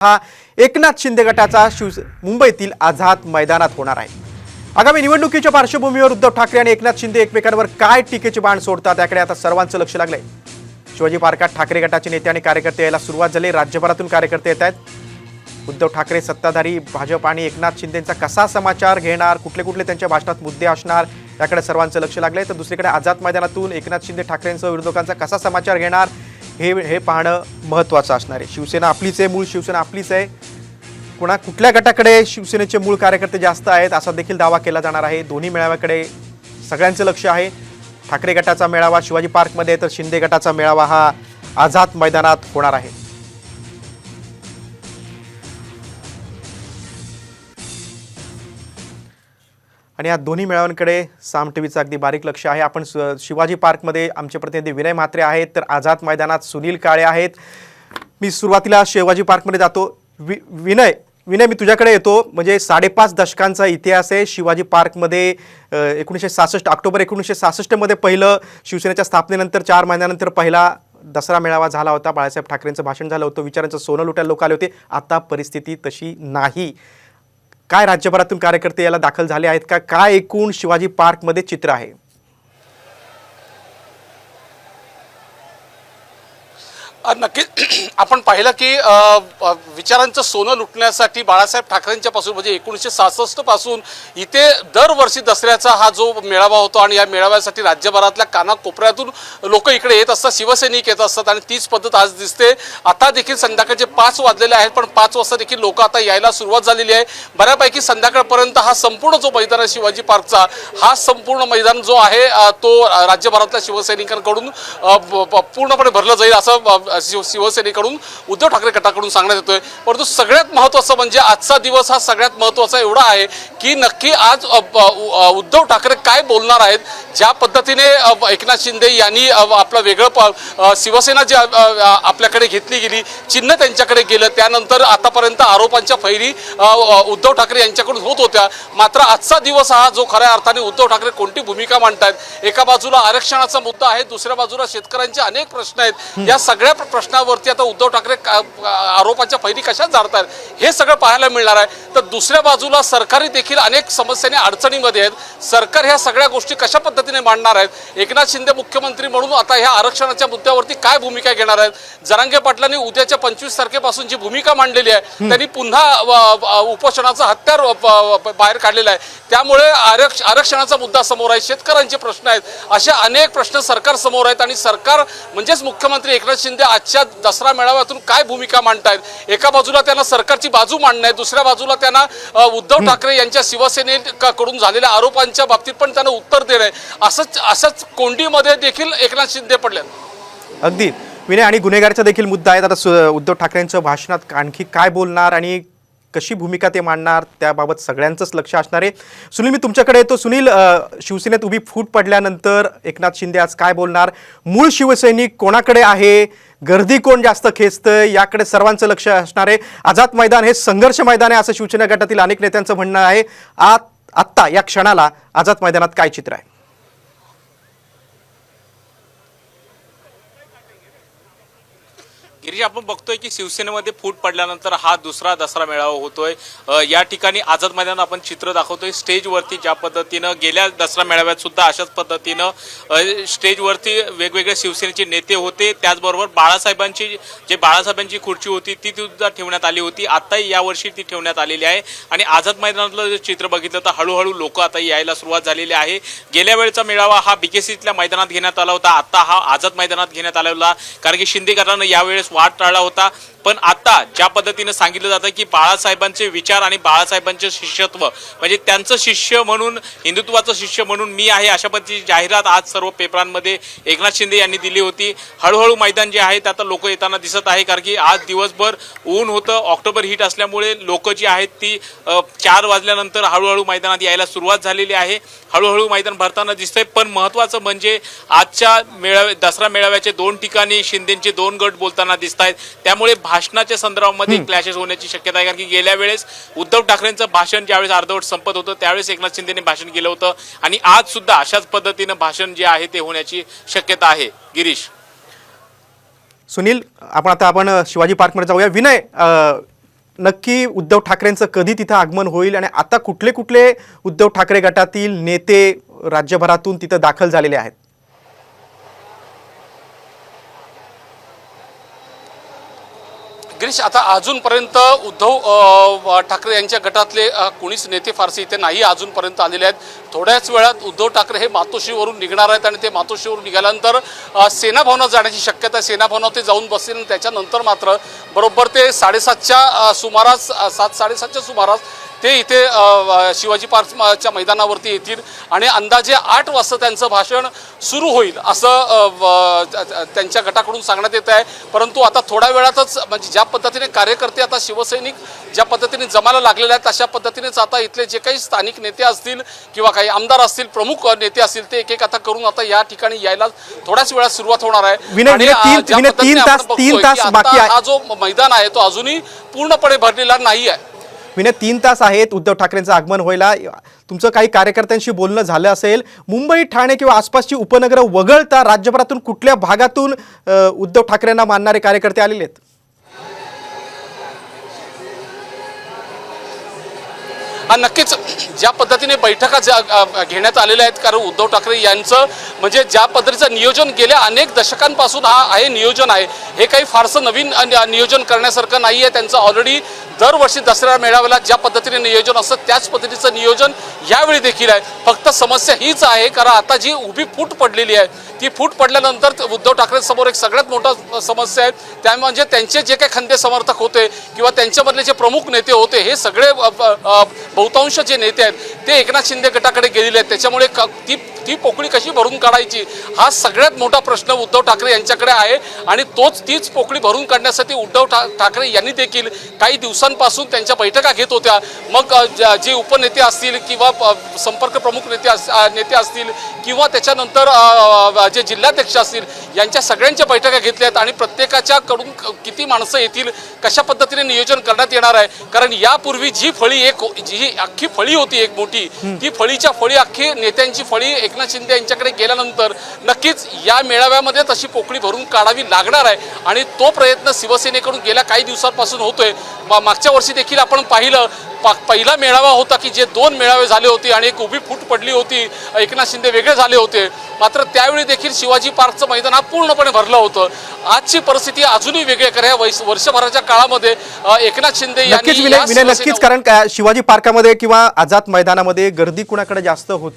हा एकनाथ शिंदे गटाचा मुंबईतील आझाद मैदानात होणार आहे। आगामी निवडणुकीच्या पार्श्वभूमीवर उद्धव ठाकरे आणि एकनाथ शिंदे एकमेकांवर काय टीकेचे बाण सोडतात याकडे आता सर्वांचं लक्ष लागलंय। शिवाजी पार्कात ठाकरे गटाचे नेते आणि कार्यकर्ते यायला सुरुवात झाली। राज्यभरातून कार्यकर्ते येत आहेत। उद्धव ठाकरे सत्ताधारी भाजप आणि एकनाथ शिंदेंचा कसा समाचार घेणार, कुठले कुठले त्यांच्या भाषणात मुद्दे असणार याकडे सर्वांचं लक्ष लागलंय। तर दुसरीकडे आझाद मैदानातून एकनाथ शिंदे ठाकरेंसह विरोधकांचा कसा समाचार घेणार हे पाहणं महत्त्वाचं असणार आहे। शिवसेना आपलीच आहे, मूळ शिवसेना आपलीच आहे। कुठल्या गटाकडे शिवसेनेचे मूळ कार्यकर्ते जास्त आहेत असा देखील दावा केला जाणार आहे। दोन्ही मेळाव्याकडे सगळ्यांचं लक्ष आहे। ठाकरे गटाचा मेळावा शिवाजी पार्कमध्ये तर शिंदे गटाचा मेळावा हा आझाद मैदानात होणार आहे। आणि या दोन्ही मेळाव्यांकडे साम टीव्हीचं अगदी बारीक लक्ष आहे। आपण शिवाजी पार्कमध्ये आमचे प्रतिनिधी विनय म्हात्रे आहेत, तर आझाद मैदानात सुनील काळे आहेत। मी सुरुवातीला शिवाजी पार्कमध्ये जातो। विनय मी तुझ्याकडे येतो। म्हणजे 5.5 दशकांचा इतिहास आहे शिवाजी पार्कमध्ये। 1966 ऑक्टोबर 1966 मध्ये पहिलं शिवसेनेच्या स्थापनेनंतर 4 महिन्यानंतर पहिला दसरा मेळावा झाला होता। बाळासाहेब ठाकरेंचं भाषण झालं होतं, विचारांचं सोनं लुटायला लोक आले होते। आता परिस्थिती तशी नाही। काय राज्यभरातून कार्यकर्ते याला दाखल झाले आहेत का? काय एकूण शिवाजी पार्कमध्ये चित्र आहे? नक्की आपण पाहिलं की विचारांचं सोनं लुटण्यासाठी बाळासाहेब ठाकरेंच्या पासून म्हणजे 1966 पासून इथे दरवर्षी दसऱ्याचा हा जो मेळावा होतो आणि या मेळाव्यासाठी राज्यभरातल्या कानाकोपऱ्यातून लोक इकडे येत असतात, शिवसैनिक येत असतात आणि तीच पद्धत आज दिसते। आता देखील संध्याकाळचे 5 वाजलेले आहेत, पण 5 वाजता देखील लोक आता यायला सुरुवात झालेली आहे। बऱ्यापैकी संध्याकाळपर्यंत हा संपूर्ण जो मैदान आहे शिवाजी पार्कचा, हा संपूर्ण मैदान जो आहे तो राज्यभरातल्या शिवसैनिकांकडून पूर्णपणे भरलं जाईल असं शिवसेनेकडून उद्धव ठाकरे गटाकडून सांगण्यात येतोय। परंतु सगळ्यात महत्त्वाचं म्हणजे आजचा दिवस हा सगळ्यात महत्त्वाचा एवढा आहे की नक्की आज उद्धव ठाकरे काय बोलणार आहेत। ज्या पद्धतीने एकनाथ शिंदे यांनी आपलं वेगळं शिवसेना जी आपल्याकडे घेतली गेली, चिन्ह त्यांच्याकडे गेलं, त्यानंतर आतापर्यंत आरोपांच्या फैरी उद्धव ठाकरे यांच्याकडून होत होत्या। मात्र आजचा दिवस हा जो खऱ्या अर्थाने उद्धव ठाकरे कोणती भूमिका मांडतायत, एका बाजूला आरक्षणाचा मुद्दा आहे, दुसऱ्या बाजूला शेतकऱ्यांचे अनेक प्रश्न आहेत। या सगळ्या प्रश्नावरती आता उद्धव ठाकरे आरोपांच्या फैरी कशा झाडतात हे सगळं पाहायला मिळणार आहे। तर दुसऱ्या बाजूला सरकारी देखील अनेक समस्यांनी अडचणीमध्ये आहेत। सरकार ह्या सगळ्या गोष्टी कशा पद्धतीने मांडणार आहेत, एकनाथ शिंदे मुख्यमंत्री म्हणून आता ह्या आरक्षणाच्या मुद्द्यावरती काय भूमिका घेणार आहेत। जरांगे पाटलांनी उद्याच्या 25 तारखेपासून जी भूमिका मांडलेली आहे त्यांनी पुन्हा उपोषणाचं हत्यार बाहेर काढलेलं आहे। त्यामुळे आरक्षणाचा मुद्दा समोर आहे, शेतकऱ्यांचे प्रश्न आहेत, अशा अनेक प्रश्न सरकार समोर आहेत आणि सरकार म्हणजेच मुख्यमंत्री एकनाथ शिंदे आजच्या दसरा मेळाव्यातून काय भूमिका मांडतायत। एका बाजूला त्यांना सरकारची बाजू मांडणं आहे, दुसऱ्या बाजूला त्यांना उद्धव ठाकरे यांच्या शिवसेनेकडून झालेल्या आरोपांच्या बाबतीत पण त्यांना उत्तर देणं आहे। असंच कोंडीमध्ये देखील एकनाथ शिंदे पडले। अगदी विनय, आणि गुन्हेगारचा देखील मुद्दा आहे। आता उद्धव ठाकरेंच्या भाषणात आणखी काय बोलणार आणि कशी भूमिका ते मांडणार त्याबाबत सगळ्यांचंच लक्ष असणार आहे। सुनील, मी तुमच्याकडे येतो। सुनील, शिवसेनेत उभी फूट पडल्यानंतर एकनाथ शिंदे आज काय बोलणार? मूळ शिवसैनिक कोणाकडे आहे? गर्दी कोण जास्त खेचतं याकडे सर्वांचं लक्ष असणार आहे। आझाद मैदान हे संघर्ष मैदान आहे असं शिवसेना गटातील अनेक नेत्यांचं म्हणणं आहे। आत्ता या क्षणाला आझाद मैदानात काय चित्र आहे? गिरीश, आपण बघतोय की शिवसेनेमध्ये फूट पडल्यानंतर हा दुसरा दसरा मेळावा होतोय। या ठिकाणी आझाद मैदान आपण चित्र दाखवतोय। स्टेजवरती ज्या पद्धतीनं गेल्या दसरा मेळाव्यात सुद्धा अशाच पद्धतीनं स्टेजवरती वेगवेगळे शिवसेनेचे नेते होते, त्याचबरोबर बाळासाहेबांची खुर्ची होती ती सुद्धा ठेवण्यात आली होती। आताही यावर्षी ती ठेवण्यात आलेली आहे आणि आझाद मैदानातलं जे चित्र बघितलं तर हळूहळू लोक आता यायला सुरुवात झालेली आहे। गेल्या वेळचा मेळावा हा बीकेसीतल्या मैदानात घेण्यात आला होता, आता हा आझाद मैदानात घेण्यात आला होता कारण की शिंदे गटानं यावेळेस वाद टाळला होता। पण आता ज्या पद्धतीने सांगितलं जातं की बाळासाहेबांचे विचार आणि बाळासाहेबांचे शिष्यत्व म्हणजे त्यांचं शिष्य म्हणून, हिंदुत्वाचं शिष्य म्हणून मी आहे, अशा पद्धतीची जाहिरात आज सर्व पेपरांमध्ये एकनाथ शिंदे यांनी दिली होती। हळूहळू मैदान जे आहे ते आता लोक येताना दिसत आहे कारण की आज दिवसभर ऊन होतं, ऑक्टोबर हीट असल्यामुळे लोक जी आहेत ती 4 वाजल्यानंतर हळूहळू मैदानात यायला सुरुवात झालेली आहे। हळूहळू मैदान भरताना दिसतंय। पण महत्त्वाचं म्हणजे आजच्या दसरा मेळाव्याचे 2 ठिकाणी शिंदेचे 2 गट बोलताना दिसत आहेत, त्यामुळे भाषणाच्या संदर्भामध्ये क्लॅशेस होण्याची शक्यता आहे कारण की गेल्या वेळेस उद्धव ठाकरेंचं भाषण ज्यावेळेस अर्धवट संपत होतं त्यावेळेस एकनाथ शिंदेने भाषण केलं होतं आणि आज सुद्धा अशाच पद्धतीनं भाषण जे आहे ते होण्याची शक्यता आहे। गिरीश, सुनील, आपण शिवाजी पार्कमध्ये जाऊया। विनय, नक्की उद्धव ठाकरेंचं कधी तिथं आगमन होईल आणि आता कुठले कुठले उद्धव ठाकरे गटातील नेते राज्यभरातून तिथं दाखल झालेले आहेत? गिरीश, आता अजूनपर्यंत उद्धव ठाकरे यांच्या गटातले कोणीच नेते फारसे इथे नाही अजूनपर्यंत आलेले आहेत. थोड्याच वेळात उद्धव ठाकरे हे मातोश्रीवरून निघणार आहेत आणि ते मातोश्रीवरून निघाल्यानंतर सेना भवनात जाण्याची शक्यता आहे. सेना भवनात ते जाऊन बसतील आणि त्याच्यानंतर मात्र बरोबर ते 7:30च्या सुमारास 7-7:30च्या सुमारास ते इथे शिवाजी पार्कच्या मैदानावरती येतील आणि अंदाजे 8 वाजता त्यांचं भाषण सुरू होईल असं त्यांच्या गटाकडून सांगण्यात येत आहे. परंतु आता थोड्या वेळातच म्हणजे ज्या पद्धतीने कार्यकर्ते आता शिवसैनिक ज्या पद्धतीने जमायला लागलेले आहेत तशा पद्धतीनेच आता इथले जे काही स्थानिक नेते असतील किंवा काही आमदार असतील, प्रमुख नेते असतील, ते एक एक आता करून आता या ठिकाणी यायला थोड्याच वेळात सुरुवात होणार आहे. तीन तास बाकी आहे. हा जो मैदान आहे तो अजूनही पूर्णपणे भरलेला नाही आहे. 3 तास आहेत उद्धव ठाकरेंचं आगमन व्हायला. तुमचं काही कार्यकर्त्यांशी बोलणं झालं असेल. मुंबई, ठाणे किंवा आसपासची उपनगरं वगळता राज्यभरातून कुठल्या भागातून उद्धव ठाकरेंना मानणारे कार्यकर्ते आलेले आहेत? नक्कीच ज्या पद्धतीने बैठका घेण्यात आलेल्या आहेत, कारण उद्धव ठाकरे यांचं म्हणजे ज्या पद्धतीचं नियोजन गेल्या अनेक दशकांपासून आहे नियोजन आहे. हे काही फारसं नवीन नियोजन करण्यासारखं नाही आहे. त्यांचं ऑलरेडी दरवर्षी दसरा मेळाव्याला ज्या पद्धतीने नियोजन असतं त्याच पद्धतीचं नियोजन यावेळी देखील आहे. फक्त समस्या हीच आहे, कारण आता जी उभी फूट पडलेली आहे ती फूट पडल्यानंतर उद्धव ठाकरेंसमोर एक सगळ्यात मोठा समस्या आहे. त्या म्हणजे त्यांचे जे काही खंदे समर्थक होते किंवा त्यांच्यामधले जे प्रमुख नेते होते हे सगळे बहुतांश जे नेते आहेत ते एकनाथ शिंदे गटाकडे गेलेले आहेत. त्याच्यामुळे ती पोकळी कशी भरून काढायची हा सगळ्यात मोठा प्रश्न उद्धव ठाकरे यांच्याकडे आहे आणि तीच पोकळी भरून काढण्यासाठी उद्धव ठाकरे यांनी देखील काही दिवसांपासून त्यांच्या बैठका घेत होत्या. मग जे उपनेते असतील किंवा संपर्क प्रमुख नेते असतील किंवा त्याच्यानंतर जे जिल्हाध्यक्ष असतील यांच्या सगळ्यांच्या बैठका घेतल्यात आणि प्रत्येकाच्याकडून किती माणसं येतील, कशा पद्धतीने नियोजन करण्यात येणार आहे. कारण यापूर्वी जी अख्खी फळी होती एक मोठी, ती फळीच्या फळी अख्खी नेत्यांची फळी एकनाथ शिंदे यांच्याकडे गेल्यानंतर नक्कीच या मेळाव्यामध्ये तशी पोकळी भरून काढावी लागणार आहे आणि तो प्रयत्न शिवसेनेकडून गेल्या काही दिवसांपासून होतोय. मागच्या वर्षी देखील आपण पाहिलं पहिला मेळावा होता की जे 2 मेळावे झाले होते आणि एक उभी फूट पडली होती, एकनाथ शिंदे वेगळे झाले होते. मात्र त्यावेळी देखील शिवाजी पार्कचं मैदान हा पूर्णपणे भरलं होतं. आजची परिस्थिती अजूनही वेगळी आहे. या वर्षभराच्या काळामध्ये एकनाथ शिंदे नक्कीच, कारण शिवाजी पार्कामध्ये किंवा आझाद मैदानामध्ये गर्दी कुणाकडे जास्त होती?